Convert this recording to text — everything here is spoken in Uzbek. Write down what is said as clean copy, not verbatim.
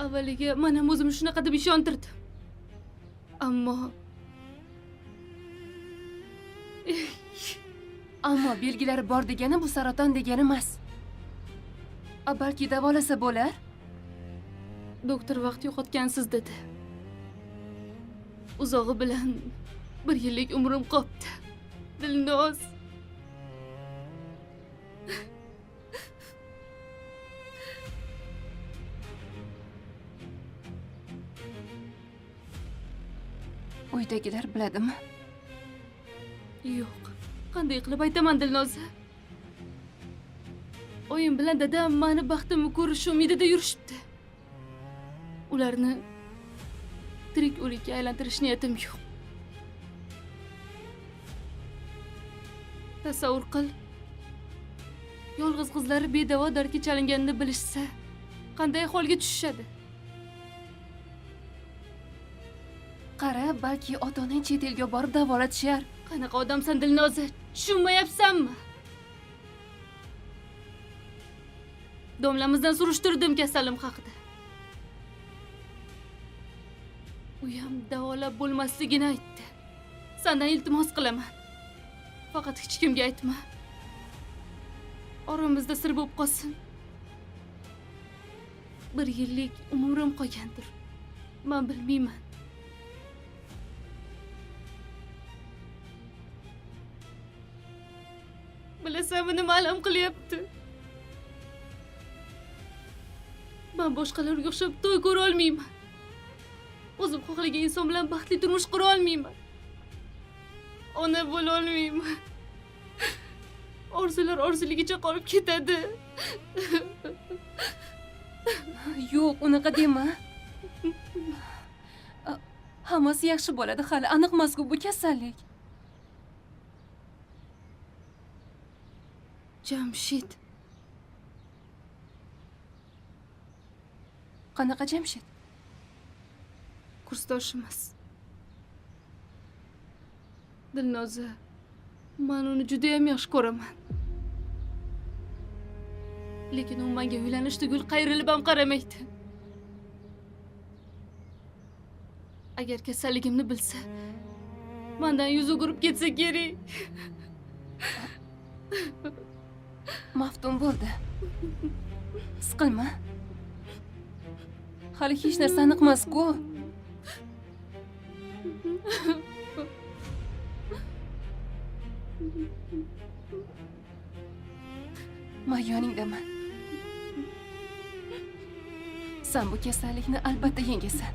Avvaliga men ham o'zimni shunaqa deb ishontirdim. Ammo belgilari bor degani bu saraton degani emas. Balki davolasa bo'lar? Doktor vaqt yo'qotgansiz dedi. Uzog'i bilan 1 yillik umrim qolibdi. Dilnoz. Uydagilar biladimi? Yo'q. Qanday qilib aytaman Dilnoza? Oyim bilan dadam meni baxtimni ko'rish umidida yurishibdi. Ularni tirik o'likka aylantirish niyatim yo'q. Tasavvur qil. Yolg'iz qizlari bedavo dardga chalinganini bilishsa, qanday holga tushishadi? Qara, balki ota-onang chet elga borib davolatishar. Qanaqa odamsan Dilnoza? Tushunmayapsanmi? Domlamizdan surishtirdim kasalim haqida. U ham davolab bo'lmasligini aytdi. Sendan iltimos qilaman. Faqat hech kimga aytma. Oramizda sir bo'lib qolsin. 1 yillik umrim qolgandir. Men bilmayman. Bilasanmi nima alam qilyapti? Men boshqalarga o'xshab to'y ko'ra olmayman. O'zim xohlagan inson bilan baxtli turmush qura olmayman. Ona bo'la olmayman. Orzular orzuligicha qolib ketadi. Yo'q, unaqa dema. Hammasi yaxshi bo'ladi, hali aniq emas-ku bu kasallik. Jamshid. Qanaqa Jamshid? Kursdoshimiz. Dilnoza, men uni juda ham yaxshi ko'raman. Lekin u menga uylanish tugul qayrilib ham qaramaydi. Agar kasalligimni bilsa, mendan yuz o'girib ketsa kerak. Maftun bo'ldi. Siqilma. Hali hech narsa aniq emas-ku. Men yoningdaman. Sen bu kasallikni albatta yengasan.